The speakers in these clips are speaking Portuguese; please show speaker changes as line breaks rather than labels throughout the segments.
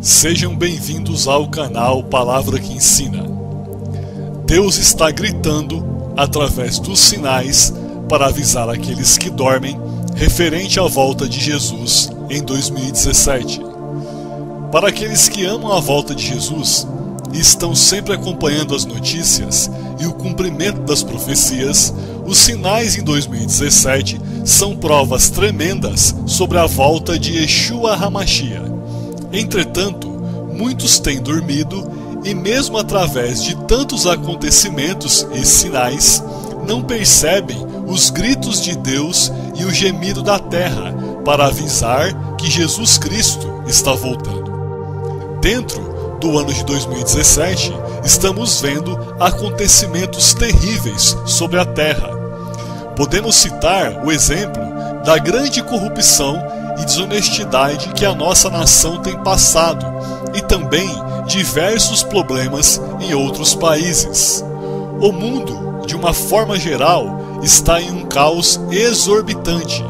Sejam bem-vindos ao canal Palavra que Ensina. Deus está gritando através dos sinais para avisar aqueles que dormem referente à volta de Jesus em 2017. Para aqueles que amam a volta de Jesus e estão sempre acompanhando as notícias e o cumprimento das profecias, os sinais em 2017 são provas tremendas sobre a volta de Yeshua HaMashiach. Entretanto, muitos têm dormido e mesmo através de tantos acontecimentos e sinais, não percebem os gritos de Deus e o gemido da terra para avisar que Jesus Cristo está voltando. Dentro do ano de 2017, estamos vendo acontecimentos terríveis sobre a terra. Podemos citar o exemplo da grande corrupção e desonestidade que a nossa nação tem passado e também diversos problemas em outros países. O mundo, de uma forma geral, está em um caos exorbitante.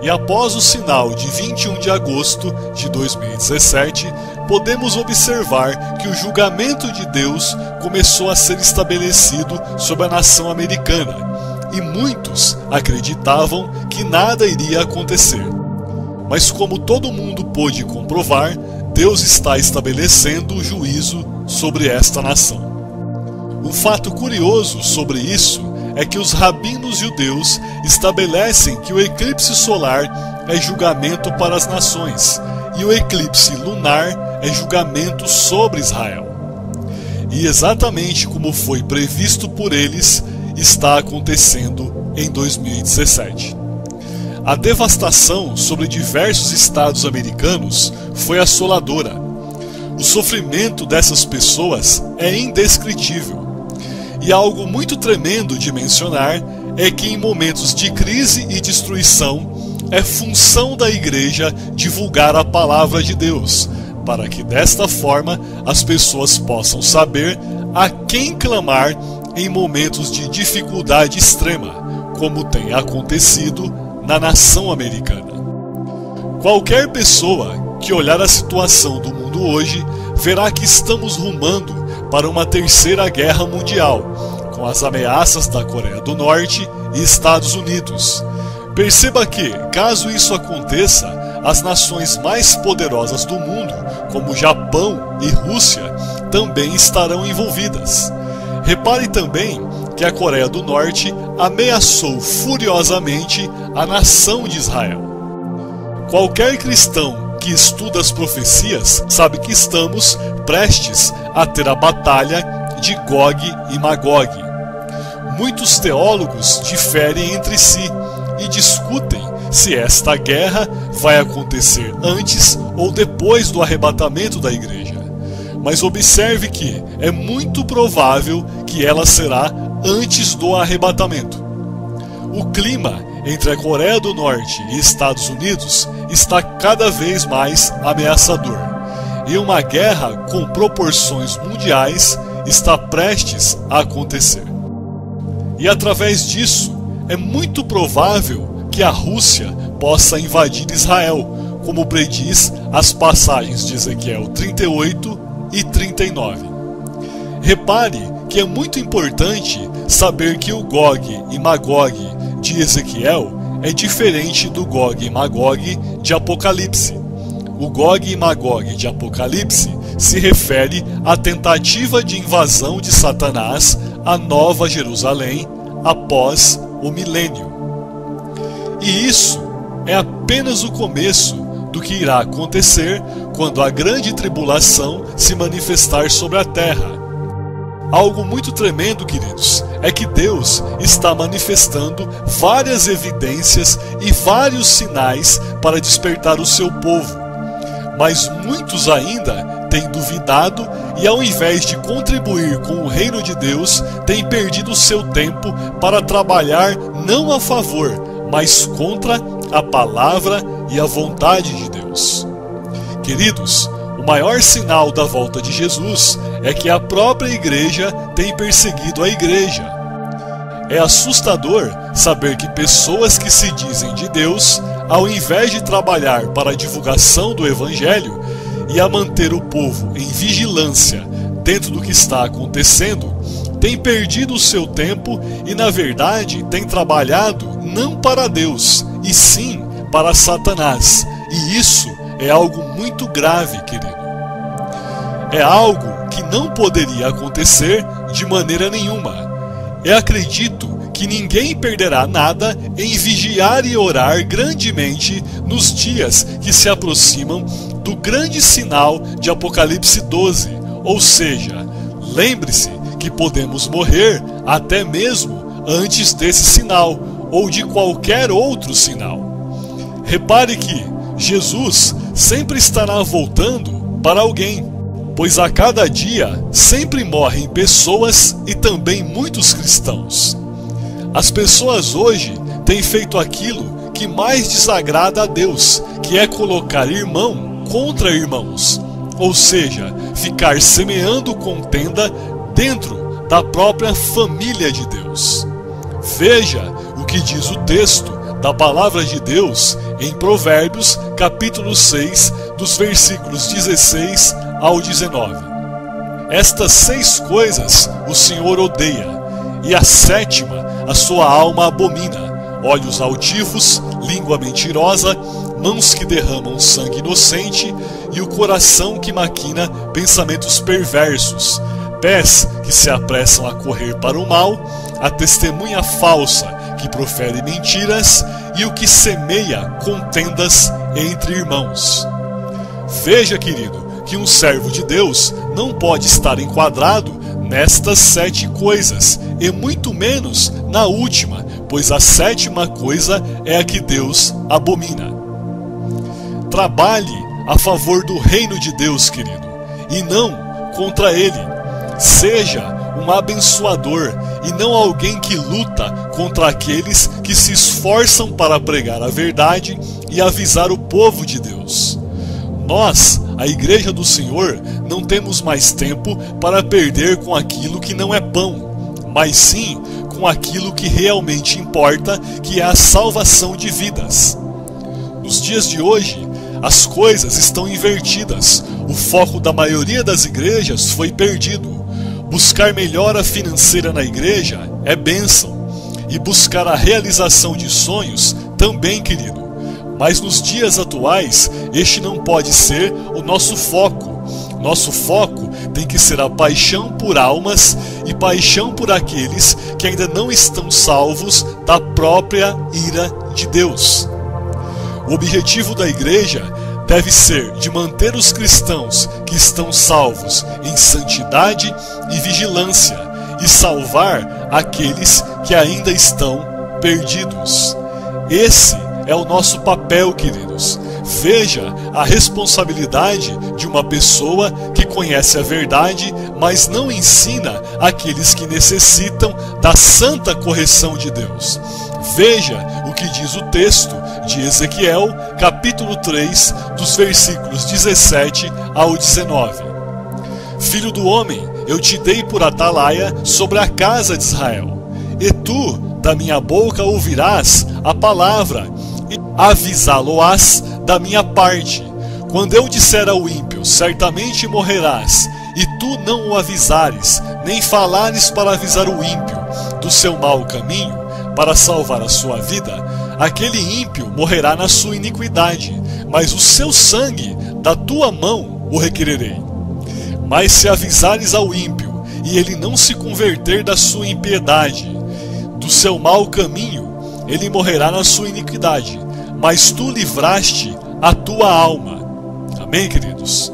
E após o sinal de 21 de agosto de 2017, podemos observar que o julgamento de Deus começou a ser estabelecido sobre a nação americana, e muitos acreditavam que nada iria acontecer. Mas como todo mundo pôde comprovar, Deus está estabelecendo o juízo sobre esta nação. Um fato curioso sobre isso é que os rabinos judeus estabelecem que o eclipse solar é julgamento para as nações e o eclipse lunar é julgamento sobre Israel. E exatamente como foi previsto por eles, está acontecendo em 2017. A devastação sobre diversos estados americanos foi assoladora. O sofrimento dessas pessoas é indescritível. E algo muito tremendo de mencionar é que em momentos de crise e destruição é função da igreja divulgar a palavra de Deus, para que desta forma as pessoas possam saber a quem clamar em momentos de dificuldade extrema, como tem acontecido na nação americana. Qualquer pessoa que olhar a situação do mundo hoje verá que estamos rumando para uma terceira guerra mundial, com as ameaças da Coreia do Norte e Estados Unidos. Perceba que, caso isso aconteça, as nações mais poderosas do mundo, como Japão e Rússia, também estarão envolvidas. Repare também que a Coreia do Norte ameaçou furiosamente a nação de Israel. Qualquer cristão que estuda as profecias sabe que estamos prestes a ter a batalha de Gog e Magog. Muitos teólogos diferem entre si e discutem se esta guerra vai acontecer antes ou depois do arrebatamento da igreja. Mas observe que é muito provável que ela será antes do arrebatamento. O clima entre a Coreia do Norte e Estados Unidos está cada vez mais ameaçador, e uma guerra com proporções mundiais está prestes a acontecer. E através disso, é muito provável que a Rússia possa invadir Israel, como prediz as passagens de Ezequiel 38 e 39. Repare que é muito importante saber que o Gog e Magog de Ezequiel é diferente do Gog e Magog de Apocalipse. O Gog e Magog de Apocalipse se refere à tentativa de invasão de Satanás à Nova Jerusalém após o milênio. E isso é apenas o começo do que irá acontecer quando a grande tribulação se manifestar sobre a terra. Algo muito tremendo, queridos, é que Deus está manifestando várias evidências e vários sinais para despertar o seu povo. Mas muitos ainda têm duvidado e, ao invés de contribuir com o reino de Deus, têm perdido o seu tempo para trabalhar não a favor, mas contra a palavra e a vontade de Deus. Queridos, o maior sinal da volta de Jesus é que a própria igreja tem perseguido a igreja. É assustador saber que pessoas que se dizem de Deus, ao invés de trabalhar para a divulgação do Evangelho, e a manter o povo em vigilância dentro do que está acontecendo, tem perdido o seu tempo e, na verdade, tem trabalhado não para Deus, e sim para Satanás. E isso é algo muito grave, querido. É algo que não poderia acontecer de maneira nenhuma. Eu acredito que ninguém perderá nada em vigiar e orar grandemente nos dias que se aproximam do grande sinal de Apocalipse 12. Ou seja, lembre-se que podemos morrer até mesmo antes desse sinal ou de qualquer outro sinal. Repare que Jesus sempre estará voltando para alguém, pois a cada dia sempre morrem pessoas e também muitos cristãos. As pessoas hoje têm feito aquilo que mais desagrada a Deus, que é colocar irmão contra irmãos, ou seja, ficar semeando contenda dentro da própria família de Deus. Veja o que diz o texto da palavra de Deus em Provérbios, capítulo 6, dos versículos 16 ao 19. Estas 6 coisas o Senhor odeia, e a 7ª a sua alma abomina: olhos altivos, língua mentirosa, mãos que derramam sangue inocente e o coração que maquina pensamentos perversos, pés que se apressam a correr para o mal, a testemunha falsa que profere mentiras e o que semeia contendas entre irmãos. Veja, querido, que um servo de Deus não pode estar enquadrado nestas 7 coisas, e muito menos na última, pois a 7ª coisa é a que Deus abomina. Trabalhe a favor do reino de Deus, querido, e não contra ele. Seja um abençoador e não alguém que luta contra aqueles que se esforçam para pregar a verdade e avisar o povo de Deus. Nós, a Igreja do Senhor, não temos mais tempo para perder com aquilo que não é pão, mas sim com aquilo que realmente importa, que é a salvação de vidas. Nos dias de hoje, as coisas estão invertidas. O foco da maioria das igrejas foi perdido. Buscar melhora financeira na igreja é bênção, e buscar a realização de sonhos também, querido. Mas nos dias atuais, este não pode ser o nosso foco. Nosso foco tem que ser a paixão por almas e paixão por aqueles que ainda não estão salvos da própria ira de Deus. O objetivo da igreja deve ser de manter os cristãos que estão salvos em santidade e vigilância e salvar aqueles que ainda estão perdidos. Esse é o nosso papel, queridos. Veja a responsabilidade de uma pessoa que conhece a verdade, mas não ensina aqueles que necessitam da santa correção de Deus. Veja o que diz o texto de Ezequiel, capítulo 3, dos versículos 17 ao 19. Filho do homem, eu te dei por atalaia sobre a casa de Israel, e tu, da minha boca, ouvirás a palavra, e avisá-lo-ás da minha parte. Quando eu disser ao ímpio, certamente morrerás, e tu não o avisares, nem falares para avisar o ímpio do seu mau caminho, para salvar a sua vida, aquele ímpio morrerá na sua iniquidade, mas o seu sangue da tua mão o requererei. Mas se avisares ao ímpio, e ele não se converter da sua impiedade, do seu mau caminho, ele morrerá na sua iniquidade, mas tu livraste a tua alma. Amém, queridos?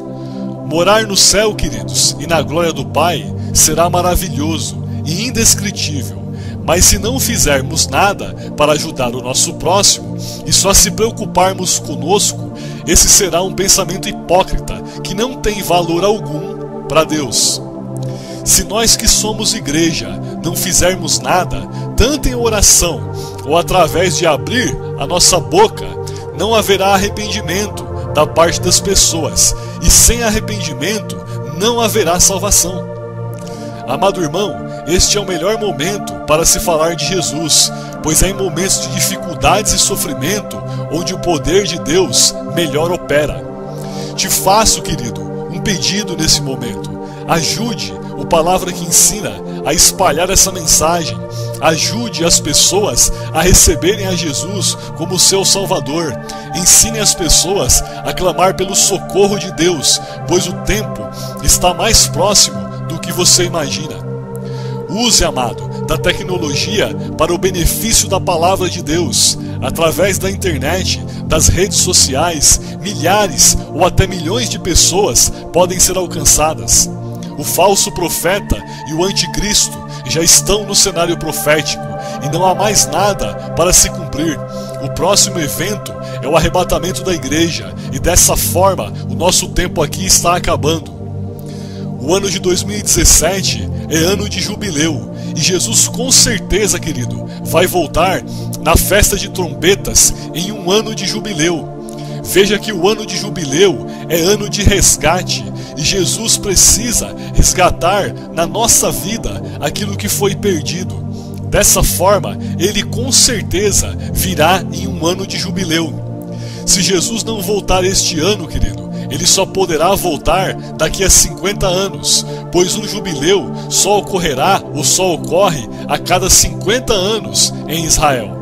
Morar no céu, queridos, e na glória do Pai será maravilhoso e indescritível. Mas se não fizermos nada para ajudar o nosso próximo e só se preocuparmos conosco, esse será um pensamento hipócrita que não tem valor algum para Deus. Se nós que somos igreja não fizermos nada, tanto em oração ou através de abrir a nossa boca, não haverá arrependimento da parte das pessoas, e sem arrependimento não haverá salvação. Amado irmão, este é o melhor momento para se falar de Jesus, pois é em momentos de dificuldades e sofrimento onde o poder de Deus melhor opera. Te faço, querido, um pedido nesse momento. Ajude o Palavra que Ensina a espalhar essa mensagem. Ajude as pessoas a receberem a Jesus como seu Salvador. Ensine as pessoas a clamar pelo socorro de Deus, pois o tempo está mais próximo do que você imagina. Use, amado, da tecnologia para o benefício da Palavra de Deus. Através da internet, das redes sociais, milhares ou até milhões de pessoas podem ser alcançadas. O falso profeta e o anticristo já estão no cenário profético e não há mais nada para se cumprir. O próximo evento é o arrebatamento da igreja e dessa forma o nosso tempo aqui está acabando. O ano de 2017 é ano de jubileu e Jesus com certeza, querido, vai voltar na festa de trombetas em um ano de jubileu. Veja que o ano de jubileu é ano de resgate e Jesus precisa resgatar na nossa vida aquilo que foi perdido. Dessa forma, ele com certeza virá em um ano de jubileu. Se Jesus não voltar este ano, querido, ele só poderá voltar daqui a 50 anos, pois um jubileu só ocorrerá ou só ocorre a cada 50 anos em Israel.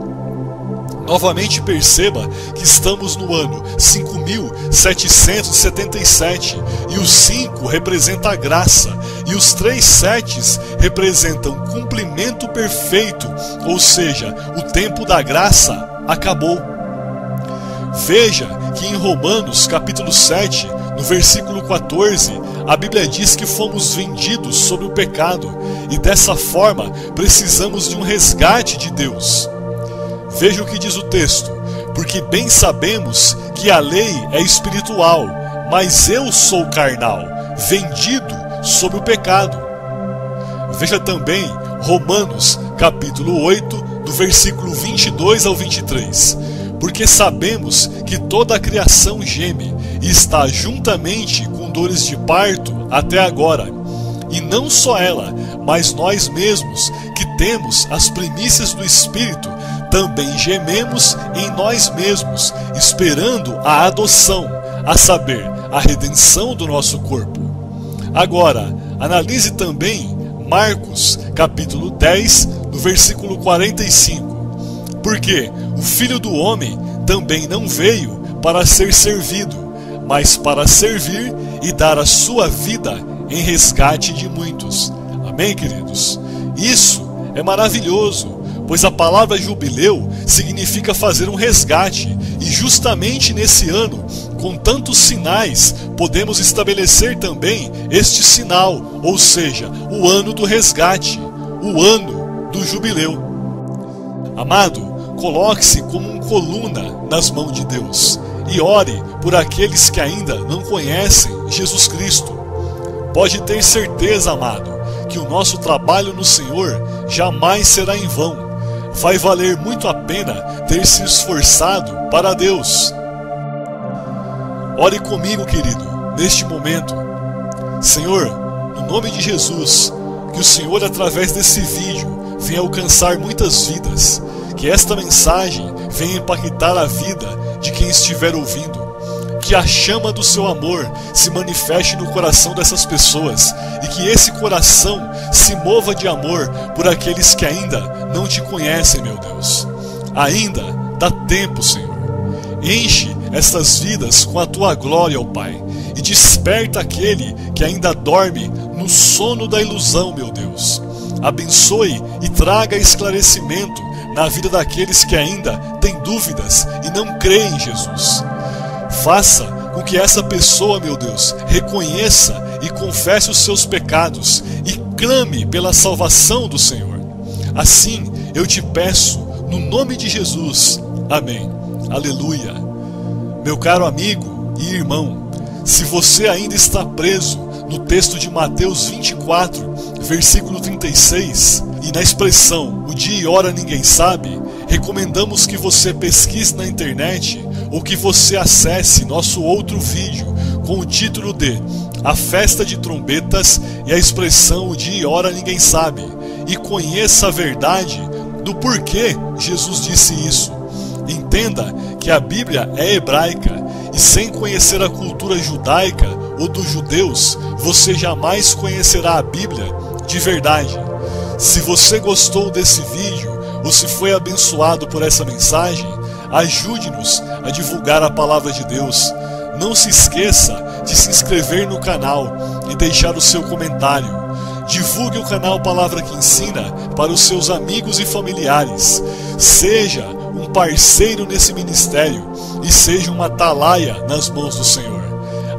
Novamente perceba que estamos no ano 5777 e o 5 representa a graça e os 3 setes representam cumprimento perfeito, ou seja, o tempo da graça acabou. Veja que em Romanos capítulo 7, no versículo 14, a Bíblia diz que fomos vendidos sobre o pecado e dessa forma precisamos de um resgate de Deus. Veja o que diz o texto: porque bem sabemos que a lei é espiritual, mas eu sou carnal, vendido sob o pecado. Veja também Romanos capítulo 8, do versículo 22 ao 23. Porque sabemos que toda a criação geme e está juntamente com dores de parto até agora. E não só ela, mas nós mesmos, que temos as primícias do Espírito, também gememos em nós mesmos, esperando a adoção, a saber, a redenção do nosso corpo. Agora, analise também Marcos, capítulo 10, no versículo 45. Porque o Filho do Homem também não veio para ser servido, mas para servir e dar a sua vida em resgate de muitos. Amém, queridos? Isso é maravilhoso, pois a palavra jubileu significa fazer um resgate, e justamente nesse ano, com tantos sinais, podemos estabelecer também este sinal, ou seja, o ano do resgate, o ano do jubileu. Amado, coloque-se como coluna nas mãos de Deus e ore por aqueles que ainda não conhecem Jesus Cristo. Pode ter certeza, amado, que o nosso trabalho no Senhor jamais será em vão. Vai valer muito a pena ter se esforçado para Deus. Ore comigo, querido, neste momento. Senhor, no nome de Jesus, que o Senhor, através desse vídeo, venha alcançar muitas vidas, que esta mensagem venha impactar a vida de quem estiver ouvindo, que a chama do seu amor se manifeste no coração dessas pessoas e que esse coração se mova de amor por aqueles que ainda não te conhecem, meu Deus. Ainda dá tempo, Senhor. Enche estas vidas com a tua glória, ó Pai, e desperta aquele que ainda dorme no sono da ilusão, meu Deus. Abençoe e traga esclarecimento na vida daqueles que ainda têm dúvidas e não creem em Jesus. Faça com que essa pessoa, meu Deus, reconheça e confesse os seus pecados e clame pela salvação do Senhor. Assim eu te peço, no nome de Jesus. Amém. Aleluia. Meu caro amigo e irmão, se você ainda está preso no texto de Mateus 24, versículo 36, e na expressão "o dia e hora ninguém sabe", recomendamos que você pesquise na internet ou que você acesse nosso outro vídeo com o título de "A Festa de Trombetas e a expressão "o dia e hora ninguém sabe", e conheça a verdade do porquê Jesus disse isso. Entenda que a Bíblia é hebraica e e sem conhecer a cultura judaica ou dos judeus, você jamais conhecerá a Bíblia de verdade. Se você gostou desse vídeo ou se foi abençoado por essa mensagem, ajude-nos a divulgar a palavra de Deus. Não se esqueça de se inscrever no canal e deixar o seu comentário. Divulgue o canal Palavra que Ensina para os seus amigos e familiares. Seja um parceiro nesse ministério e seja uma atalaia nas mãos do Senhor.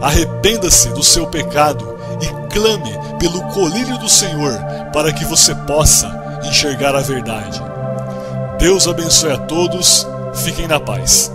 Arrependa-se do seu pecado e clame pelo colírio do Senhor para que você possa enxergar a verdade. Deus abençoe a todos. Fiquem na paz.